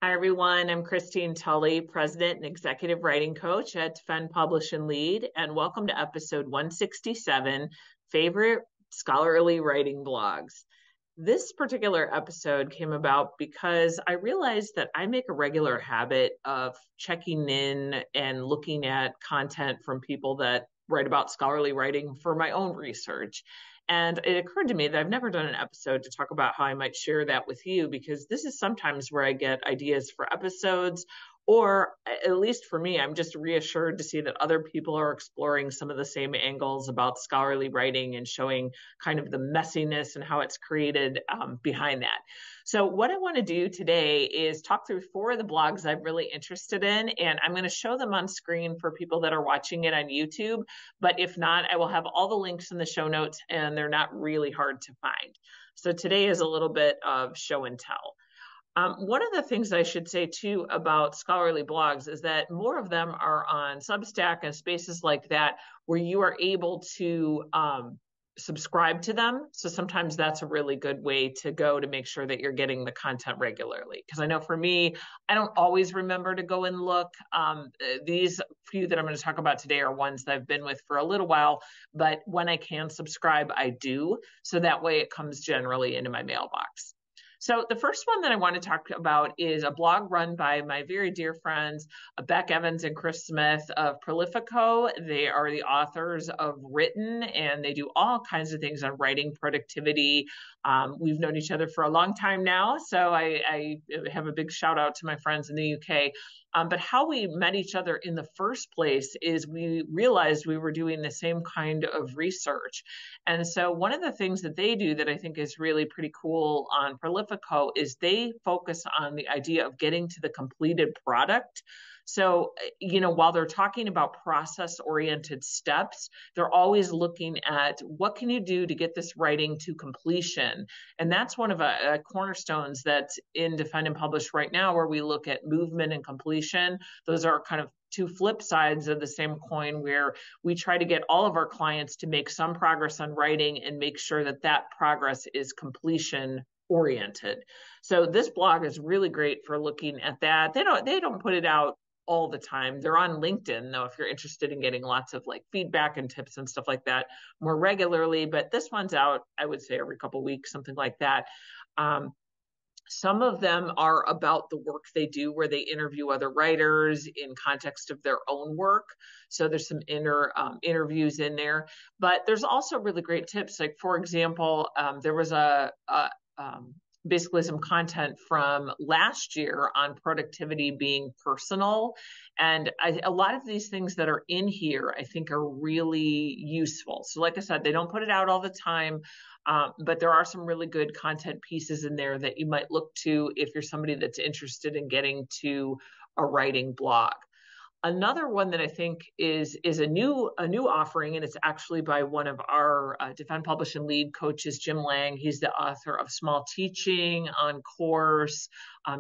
Hi, everyone. I'm Christine Tulley, President and Executive Writing Coach at Defend, Publish, and Lead, and welcome to episode 167, Favorite Scholarly Writing Blogs. This particular episode came about because I realized that I make a regular habit of checking in and looking at content from people that write about scholarly writing for my own research. And it occurred to me that I've never done an episode to talk about how I might share that with you, because this is sometimes where I get ideas for episodes, or at least for me, I'm just reassured to see that other people are exploring some of the same angles about scholarly writing and showing kind of the messiness and how it's created behind that. So what I want to do today is talk through 4 of the blogs I'm really interested in, and I'm going to show them on screen for people that are watching it on YouTube. But if not, I will have all the links in the show notes, and they're not really hard to find. So today is a little bit of show and tell. One of the things I should say too about scholarly blogs is that more of them are on Substack and spaces like that where you are able to subscribe to them. So sometimes that's a really good way to go to make sure that you're getting the content regularly. Because I know for me, I don't always remember to go and look. These few that I'm going to talk about today are ones that I've been with for a little while, but when I can subscribe, I do. So that way it comes generally into my mailbox. So the first one that I want to talk about is a blog run by my very dear friends, Beck Evans and Chris Smith of Prolifico. They are the authors of Written, and they do all kinds of things on writing productivity. We've known each other for a long time now, so I have a big shout out to my friends in the UK. But how we met each other in the first place is we realized we were doing the same kind of research. And so one of the things that they do that I think is really pretty cool on Prolifico is they focus on the idea of getting to the completed product. So, while they're talking about process-oriented steps, they're always looking at what can you do to get this writing to completion. And that's one of the cornerstones that's in Defend and Publish right now, where we look at movement and completion. Those are kind of 2 flip sides of the same coin, where we try to get all of our clients to make some progress on writing and make sure that that progress is completion oriented. So this blog is really great for looking at that. They don't put it out all the time. They're on LinkedIn, though, if you're interested in getting lots of feedback and tips and stuff like that more regularly. But this one's out, I would say, every couple of weeks, something like that. Some of them are about the work they do, where they interview other writers in context of their own work. So there's some interviews in there. But there's also really great tips. Like, for example, there was basically some content from last year on productivity being personal. And a lot of these things that are in here, I think, are really useful. So like I said, they don't put it out all the time, but there are some really good content pieces in there that you might look to if you're somebody that's interested in getting to a writing blog. Another one that I think is a new offering, and it's actually by one of our Defend, Publish, and Lead coaches, Jim Lang. He's the author of Small Teaching, On Course,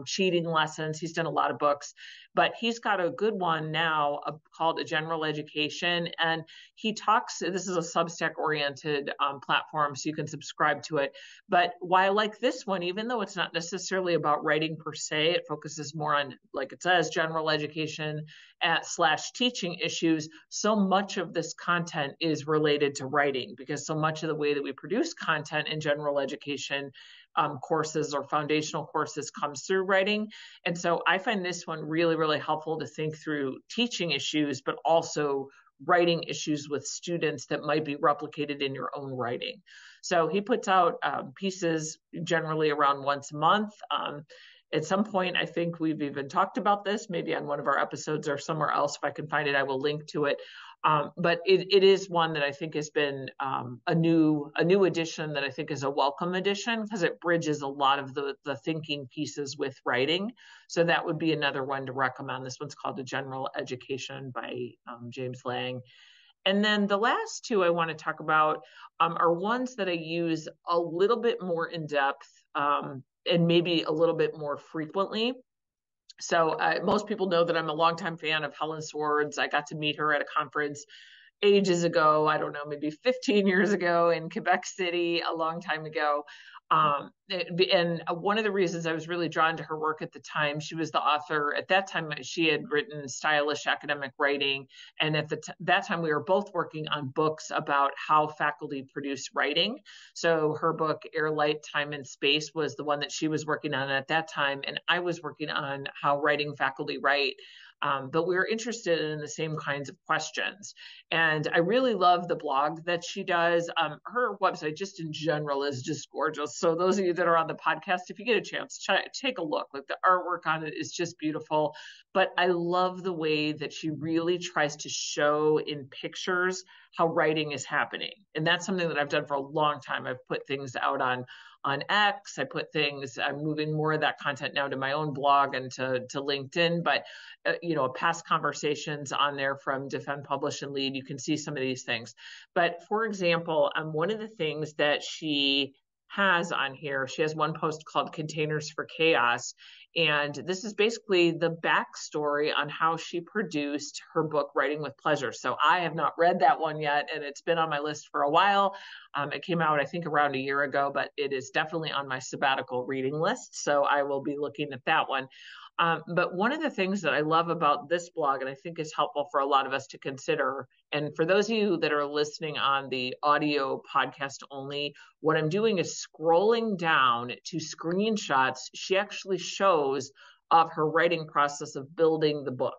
Cheating Lessons. He's done a lot of books, but he's got a good one now called A General Education. And he talks, this is a Substack-oriented platform, so you can subscribe to it. But why I like this one, even though it's not necessarily about writing per se, it focuses more on, like it says, general education / teaching issues. So much of this content is related to writing, because so much of the way that we produce content in general education courses or foundational courses comes through writing. And so I find this one really, really helpful to think through teaching issues, but also writing issues with students that might be replicated in your own writing. So he puts out pieces generally around once a month. At some point, I think we've even talked about this, maybe on one of our episodes or somewhere else. If I can find it, I will link to it. But it is one that I think has been a new addition that I think is a welcome addition, because it bridges a lot of the thinking pieces with writing. So that would be another one to recommend. This one's called A General Education by James Lang. And then the last 2 I want to talk about are ones that I use a little bit more in depth and maybe a little bit more frequently. So most people know that I'm a longtime fan of Helen Swords. I got to meet her at a conference ages ago. I don't know, maybe 15 years ago in Quebec City, a long time ago. And one of the reasons I was really drawn to her work at the time, she was the author. At that time, she had written stylish academic writing. And at that time, we were both working on books about how faculty produce writing. So her book, Airlight, Time and Space, was the one that she was working on at that time. And I was working on how writing faculty write. But we were interested in the same kinds of questions. And I really love the blog that she does. Her website just in general is just gorgeous. So those of you that are on the podcast, if you get a chance, take a look. Like the artwork on it is just beautiful. But I love the way that she really tries to show in pictures how writing is happening. And that's something that I've done for a long time. I've put things out on X. I'm moving more of that content now to my own blog and to LinkedIn, but past conversations on there from Defend, Publish, and Lead, you can see some of these things. But for example, one of the things that she has on here, she has one post called Containers for Chaos. And this is basically the backstory on how she produced her book, Writing with Pleasure. So I have not read that one yet, and it's been on my list for a while. It came out, I think, around a year ago, but it is definitely on my sabbatical reading list. So I will be looking at that one. But one of the things that I love about this blog, and I think is helpful for a lot of us to consider, and for those of you that are listening on the audio podcast only, what I'm doing is scrolling down to screenshots she actually shows of her writing process of building the book.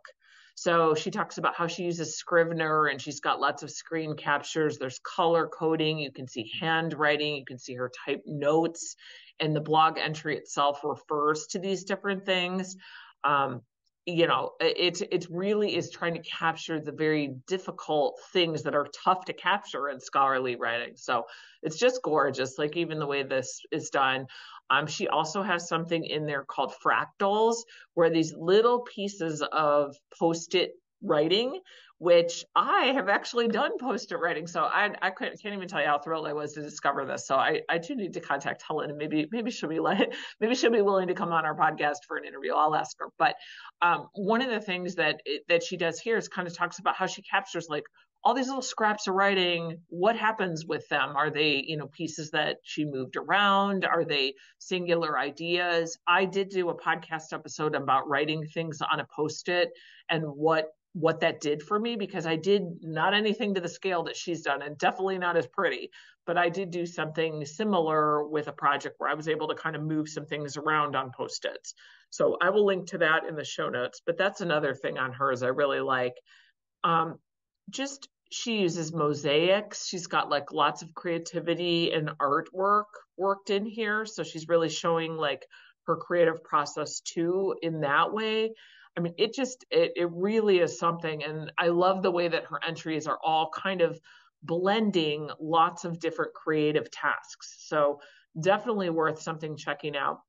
So she talks about how she uses Scrivener, and she's got lots of screen captures. There's color coding. You can see handwriting. You can see her type notes. And the blog entry itself refers to these different things. It really is trying to capture the very difficult things that are tough to capture in scholarly writing. So it's just gorgeous, like even the way this is done. She also has something in there called fractals, where these little pieces of Post-it writing, which I have actually done Post-it writing. So I can't even tell you how thrilled I was to discover this. So I do need to contact Helen, and maybe she'll be willing to come on our podcast for an interview. I'll ask her. But one of the things that she does here is kind of talks about how she captures like all these little scraps of writing. What happens with them? Are they, pieces that she moved around? Are they singular ideas? I did do a podcast episode about writing things on a Post-it and what that did for me, because I did not anything to the scale that she's done, and definitely not as pretty, but I did do something similar with a project where I was able to kind of move some things around on Post-its. So I will link to that in the show notes, but that's another thing on hers I really like. She uses mosaics. She's got like lots of creativity and artwork worked in here. So she's really showing like her creative process too in that way. I mean, it really is something. And I love the way that her entries are all kind of blending lots of different creative tasks. So definitely worth something checking out.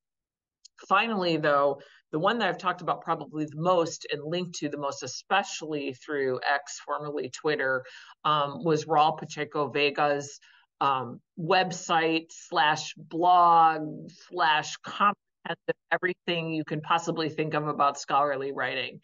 Finally, though, the one that I've talked about probably the most and linked to the most, especially through X, formerly Twitter, was Raul Pacheco Vega's website / blog / comprehensive everything you can possibly think of about scholarly writing.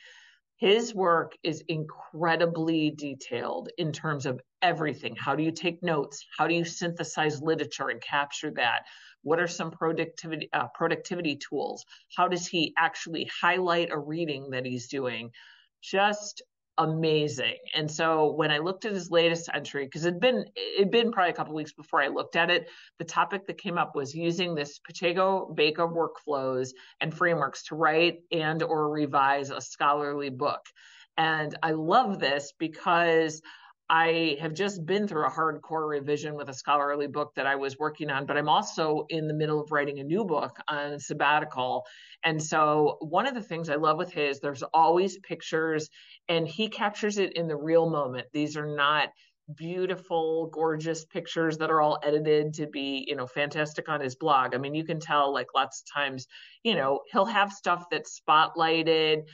His work is incredibly detailed in terms of everything. How do you take notes? How do you synthesize literature and capture that? What are some productivity tools? How does he actually highlight a reading that he's doing? Just amazing. And so when I looked at his latest entry, because it'd been probably a couple of weeks before I looked at it, the topic that came up was using this Pacheco Vega workflows and frameworks to write and or revise a scholarly book. And I love this because I have just been through a hardcore revision with a scholarly book that I was working on, but I'm also in the middle of writing a new book on sabbatical. And so one of the things I love with his, there's always pictures, and he captures it in the real moment. These are not beautiful, gorgeous pictures that are all edited to be, fantastic on his blog. I mean, you can tell like lots of times, he'll have stuff that's spotlighted.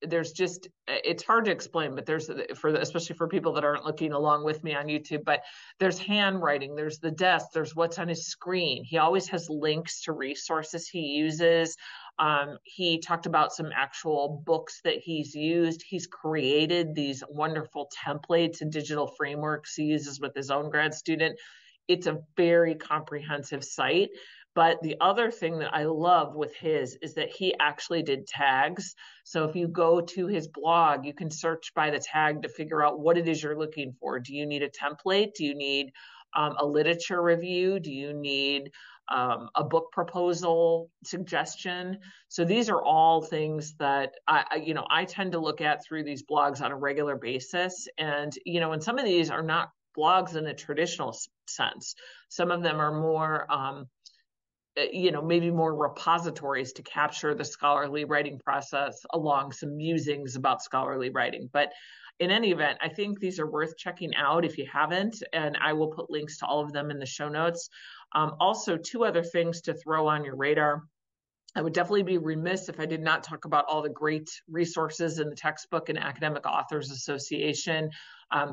There's just, it's hard to explain, but there's especially for people that aren't looking along with me on YouTube, but there's handwriting, there's the desk, there's what's on his screen. He always has links to resources he uses. He talked about some actual books that he's used. He's created these wonderful templates and digital frameworks he uses with his own grad student. it's a very comprehensive site. But the other thing that I love with his is that he actually did tags. So if you go to his blog, you can search by the tag to figure out what it is you're looking for. Do you need a template? Do you need a literature review? Do you need a book proposal suggestion? So these are all things that I tend to look at through these blogs on a regular basis. And, and some of these are not blogs in a traditional sense. Some of them are more, maybe more repositories to capture the scholarly writing process along some musings about scholarly writing. But in any event, I think these are worth checking out if you haven't, and I will put links to all of them in the show notes. Also, two other things to throw on your radar. I would definitely be remiss if I did not talk about all the great resources in the Textbook and Academic Authors Association.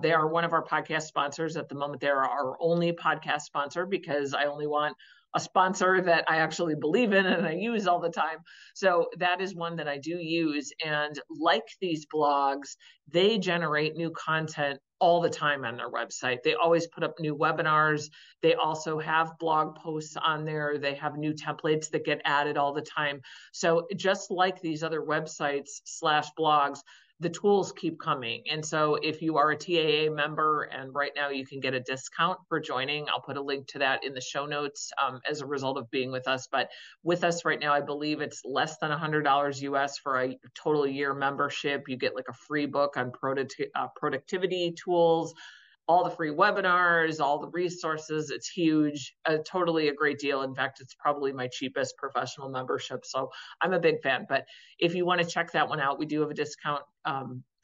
They are one of our podcast sponsors at the moment. They're our only podcast sponsor because I only want a sponsor that I actually believe in and I use all the time. So that is one that I do use. And like these blogs, they generate new content all the time on their website. They always put up new webinars. They also have blog posts on there. They have new templates that get added all the time. So just like these other websites / blogs, the tools keep coming. And so if you are a TAA member, and right now you can get a discount for joining, I'll put a link to that in the show notes as a result of being with us. But with us right now, I believe it's less than $100 US for a total year membership. You get like a free book on productivity tools, all the free webinars, all the resources. It's huge, totally a great deal. In fact, it's probably my cheapest professional membership. So I'm a big fan. But if you want to check that one out, we do have a discount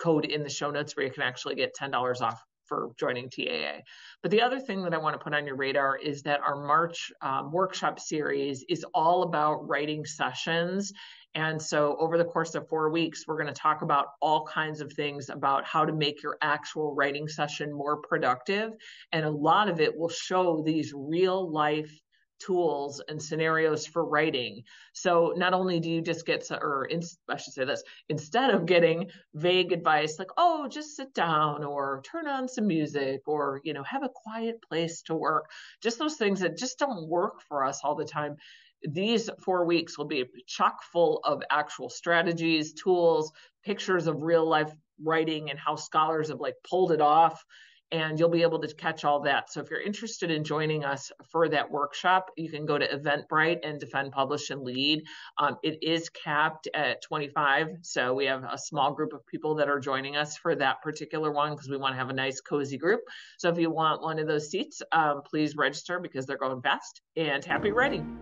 code in the show notes where you can actually get $10 off for joining TAA. But the other thing that I want to put on your radar is that our March workshop series is all about writing sessions. And so over the course of 4 weeks, we're going to talk about all kinds of things about how to make your actual writing session more productive. And a lot of it will show these real life tools and scenarios for writing. So not only do you just get, I should say this, instead of getting vague advice like, oh, just sit down or turn on some music or, have a quiet place to work, just those things that just don't work for us all the time. These 4 weeks will be chock full of actual strategies, tools, pictures of real life writing and how scholars have pulled it off. And you'll be able to catch all that. So if you're interested in joining us for that workshop, you can go to Eventbrite and Defend, Publish, and Lead. It is capped at 25. So we have a small group of people that are joining us for that particular one because we want to have a nice, cozy group. So if you want one of those seats, please register because they're going fast. And happy writing.